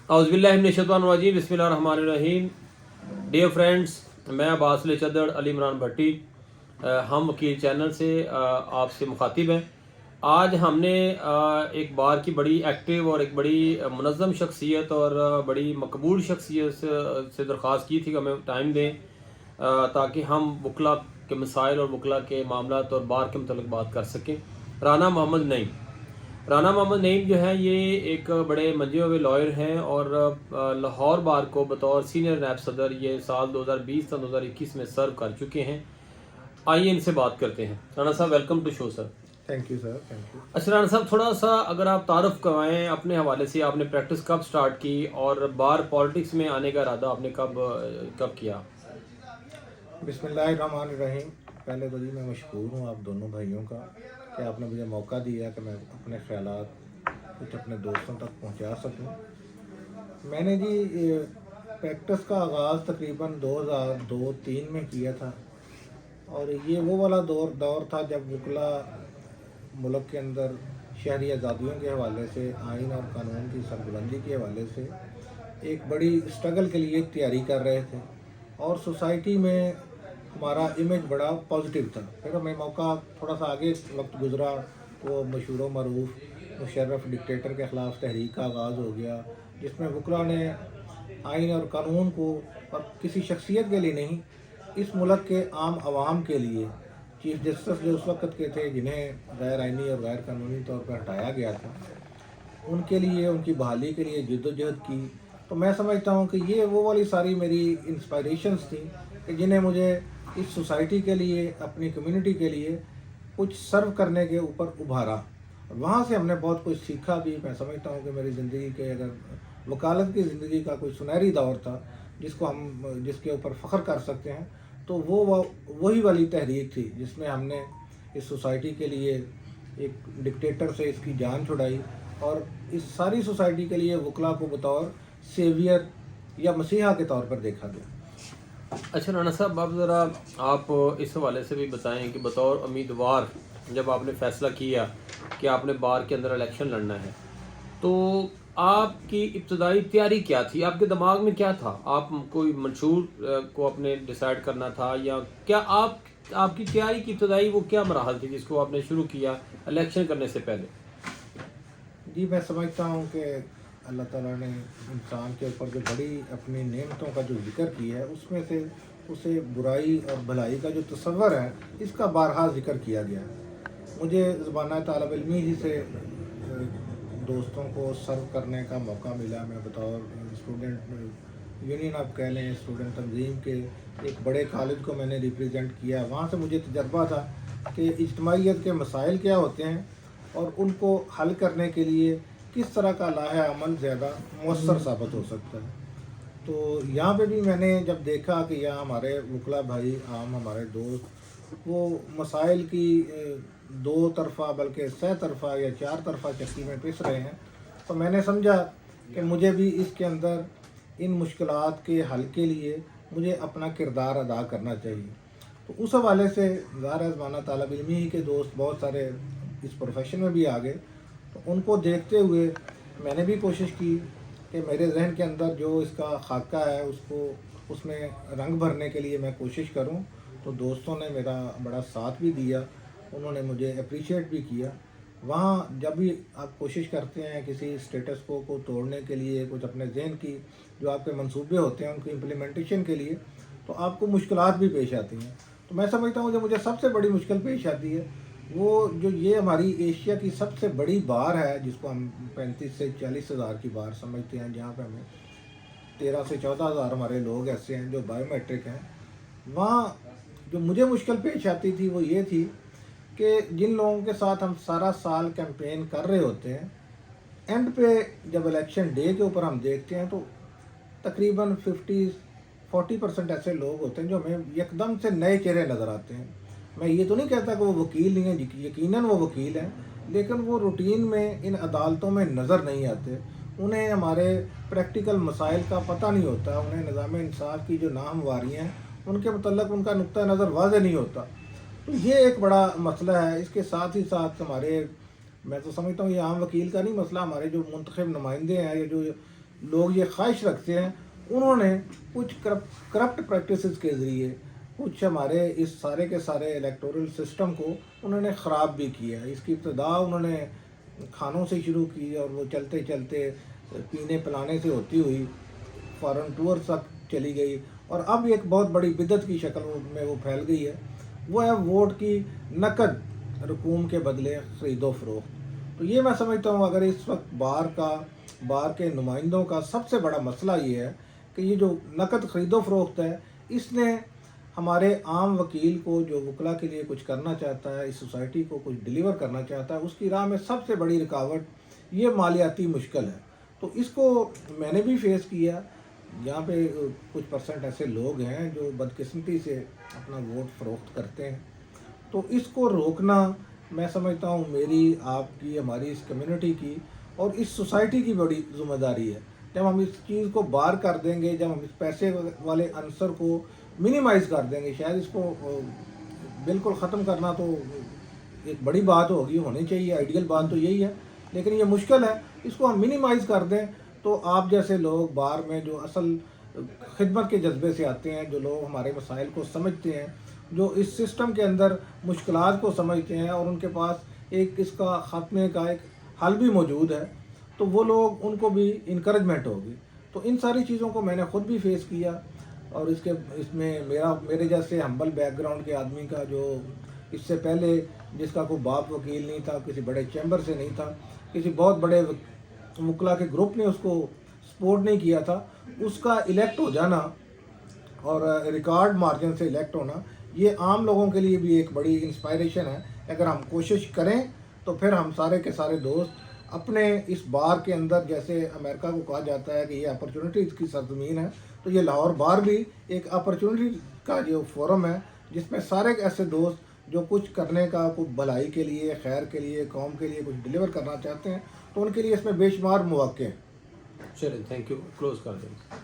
औज़ुबिल्लाहि बिस्मिल्लाहिर्रहमानिर्रहीम। Dear friends, मैं अब्बास चद्दड़ अली इमरान भट्टी, हम वकील चैनल से आपसे मुखातिब हैं। आज हमने एक बार की बड़ी एक्टिव और एक बड़ी मुनज़्ज़म शख्सियत और बड़ी मकबूल शख्सियत से दरख्वास्त की थी कि हमें टाइम दें ताकि हम वकला के मसाइल और वकला के मामलात और बार के मतलब बात कर सकें। राना मोहम्मद नईम जो है ये एक बड़े मंजे हुए लॉयर हैं और लाहौर बार को बतौर सीनियर नैब सदर ये साल 2020 से 2021 में सर्व कर चुके हैं। आइए इनसे बात करते हैं। राना साहब, welcome to show sir. Thank you sir, thank you. अच्छा राना साहब, थोड़ा सा अगर आप तारुफ करवाएं अपने हवाले से, आपने प्रैक्टिस कब स्टार्ट की और बार पॉलिटिक्स में आने का इरादा आपने कब किया? बिस्मिल्लाहिर्रहमानिर्रहीम। पहले तो जी मैं मशकूर हूँ आप दोनों भाइयों का कि आपने मुझे मौका दिया कि मैं अपने ख़यालात कुछ अपने दोस्तों तक पहुँचा सकूँ। मैंने जी प्रैक्टिस का आगाज़ तकरीबन 2002-03 में किया था और ये वो वाला दौर था जब वकला मुल्क के अंदर शहरी आज़ादियों के हवाले से, आइन और कानून की सरबुलंदी के हवाले से एक बड़ी स्ट्रगल के लिए तैयारी कर रहे थे और सोसाइटी में हमारा इमेज बड़ा पॉजिटिव था। फिर हमें मौका थोड़ा सा आगे वक्त गुजरा, वो मशहूर मरूफ मुशर्रफ डिक्टेटर के ख़िलाफ़ तहरीक का आगाज़ हो गया, जिसमें वकला ने आइन और कानून को, और किसी शख्सियत के लिए नहीं, इस मुल्क के आम आवाम के लिए, चीफ जस्टिस जो उस वक़्त के थे जिन्हें गैर आइनी और गैर कानूनी तौर पर हटाया गया था, उनके लिए, उनकी बहाली के लिए जद्दोजहद की। तो मैं समझता हूँ कि ये वो वाली सारी मेरी इंस्पायरेशंस थी कि जिन्हें मुझे इस सोसाइटी के लिए, अपनी कम्युनिटी के लिए कुछ सर्व करने के ऊपर उभारा। वहाँ से हमने बहुत कुछ सीखा भी। मैं समझता हूँ कि मेरी ज़िंदगी के, अगर वकालत की ज़िंदगी का कोई सुनहरी दौर था जिसके ऊपर फ़ख्र कर सकते हैं, तो वही वाली तहरीक थी जिसमें हमने इस सोसाइटी के लिए एक डिक्टेटर से इसकी जान छुड़ाई और इस सारी सोसाइटी के लिए वकला को बतौर सेवियर या मसीहा के तौर पर देखा गया। अच्छा राना साहब, अब ज़रा आप इस हवाले से भी बताएं कि बतौर उम्मीदवार जब आपने फ़ैसला किया कि आपने बार के अंदर इलेक्शन लड़ना है, तो आपकी इब्तदाई तैयारी क्या थी? आपके दिमाग में क्या था? आप कोई मंशूर को अपने डिसाइड करना था या क्या आपकी तैयारी की इब्तदाई वो क्या मराहल थी जिसको आपने शुरू किया इलेक्शन करने से पहले? जी, मैं समझता हूँ कि अल्लाह ताला ने इंसान के ऊपर जो बड़ी अपनी नेमतों का जो जिक्र किया है, उसमें से उसे बुराई और भलाई का जो तसव्वुर है, इसका बारहा जिक्र किया गया है। मुझे ज़बाना तालिब इल्मी ही से दोस्तों को सर्व करने का मौका मिला। मैं बतौर स्टूडेंट यूनियन, आप कह लें स्टूडेंट तंजीम के, एक बड़े कॉलेज को मैंने रिप्रेजेंट किया। वहाँ से मुझे तजर्बा था कि इज्तिमाइयत के मसाइल क्या होते हैं और उनको हल करने के लिए किस तरह का लाहे अमल ज़्यादा मौसर साबित हो सकता है। तो यहाँ पे भी मैंने जब देखा कि यहाँ हमारे वकला भाई, आम हमारे दोस्त, वो मसाइल की दो तरफ़ा बल्कि सह तरफ़ा या चार तरफ़ा चक्की में पिस रहे हैं, तो मैंने समझा कि मुझे भी इसके अंदर इन मुश्किलात के हल के लिए मुझे अपना किरदार अदा करना चाहिए। तो उस हवाले से ज़ाहिर ज़माना तालिब इल्मी के दोस्त बहुत सारे इस प्रोफेशन में भी आ गए। तो उनको देखते हुए मैंने भी कोशिश की कि मेरे जहन के अंदर जो इसका खाका है उसको उसमें रंग भरने के लिए मैं कोशिश करूं। तो दोस्तों ने मेरा बड़ा साथ भी दिया, उन्होंने मुझे अप्रिशिएट भी किया। वहाँ जब भी आप कोशिश करते हैं किसी स्टेटस को तोड़ने के लिए, कुछ अपने जहन की जो आपके मंसूबे होते हैं उनकी इम्प्लीमेंटेशन के लिए, तो आपको मुश्किलात भी पेश आती हैं। तो मैं समझता हूँ जो मुझे सबसे बड़ी मुश्किल पेश आती है वो जो ये हमारी एशिया की सबसे बड़ी बार है, जिसको हम 35 से 40 हज़ार की बार समझते हैं, जहाँ पे हमें 13 से 14 हज़ार हमारे लोग ऐसे हैं जो बायोमेट्रिक हैं। वहाँ जो मुझे मुश्किल पेश आती थी वो ये थी कि जिन लोगों के साथ हम सारा साल कैंपेन कर रहे होते हैं, एंड पे जब इलेक्शन डे के ऊपर हम देखते हैं तो तकरीबन 40% ऐसे लोग होते हैं जो हमें एकदम से नए चेहरे नज़र आते हैं। मैं ये तो नहीं कहता कि वो वकील नहीं है, यकीनन वो वकील हैं, लेकिन वो रूटीन में इन अदालतों में नज़र नहीं आते। उन्हें हमारे प्रैक्टिकल मसाइल का पता नहीं होता, उन्हें निज़ाम इंसाफ की जो नाहमवारियाँ हैं उनके मतलब उनका नुक्ता नज़र वाज़ेह नहीं होता। तो ये एक बड़ा मसला है। इसके साथ ही साथ हमारे मैं तो समझता हूँ ये आम वकील का नहीं मसला, हमारे जो मुंतखब नुमाइंदे हैं या जो लोग ये ख्वाहिश रखते हैं, उन्होंने कुछ करप्ट प्रैक्टिसेस के ज़रिए कुछ हमारे इस सारे के सारे इलेक्टोरल सिस्टम को उन्होंने ख़राब भी किया। इसकी इब्तदा उन्होंने खानों से शुरू की और वो चलते चलते पीने पिलाने से होती हुई फॉरेन टूर तक चली गई, और अब एक बहुत बड़ी बिदत की शक्ल में वो फैल गई है। वो है वोट की नकद रकूम के बदले ख़रीदो फ़रोख्त। तो ये मैं समझता हूँ अगर इस वक्त बार के नुमाइंदों का सबसे बड़ा मसला ये है कि ये जो नकद ख़रीदो फ़रोख्त है, इसने हमारे आम वकील को जो वकला के लिए कुछ करना चाहता है, इस सोसाइटी को कुछ डिलीवर करना चाहता है, उसकी राह में सबसे बड़ी रुकावट ये मालियाती मुश्किल है। तो इसको मैंने भी फेस किया। यहाँ पे कुछ परसेंट ऐसे लोग हैं जो बदकिस्मती से अपना वोट फ़रोख्त करते हैं। तो इसको रोकना मैं समझता हूँ मेरी, आपकी, हमारी इस कम्युनिटी की और इस सोसाइटी की बड़ी ज़िम्मेदारी है। जब हम इस चीज़ को बाहर कर देंगे, जब हम इस पैसे वाले अंसर को मिनिमाइज़ कर देंगे, शायद इसको बिल्कुल ख़त्म करना तो एक बड़ी बात होनी चाहिए, आइडियल बात तो यही है, लेकिन ये मुश्किल है। इसको हम मिनिमाइज़ कर दें तो आप जैसे लोग बाहर में जो असल खिदमत के जज्बे से आते हैं, जो लोग हमारे मसाइल को समझते हैं, जो इस सिस्टम के अंदर मुश्किलात को समझते हैं और उनके पास एक इसका ख़ात्मे का एक हल भी मौजूद है, तो वो लोग, उनको भी इनकरेजमेंट होगी। तो इन सारी चीज़ों को मैंने ख़ुद भी फेस किया, और इसमें मेरे जैसे हम्बल बैकग्राउंड के आदमी का, जो इससे पहले जिसका कोई बाप वकील नहीं था, किसी बड़े चैम्बर से नहीं था, किसी बहुत बड़े वकला के ग्रुप ने उसको सपोर्ट नहीं किया था, उसका इलेक्ट हो जाना और रिकॉर्ड मार्जिन से इलेक्ट होना, ये आम लोगों के लिए भी एक बड़ी इंस्पायरेशन है। अगर हम कोशिश करें तो फिर हम सारे के सारे दोस्त अपने इस बार के अंदर, जैसे अमेरिका को कहा जाता है कि ये अपॉर्चुनिटीज़ की सरजमीन है, तो ये लाहौर बार भी एक अपॉर्चुनिटी का जो फोरम है, जिसमें सारे ऐसे दोस्त जो कुछ करने का, कुछ भलाई के लिए, खैर के लिए, कौम के लिए कुछ डिलीवर करना चाहते हैं, तो उनके लिए इसमें बेशुमार मौक़े हैं। चलिए, थैंक यू, क्लोज कर दें।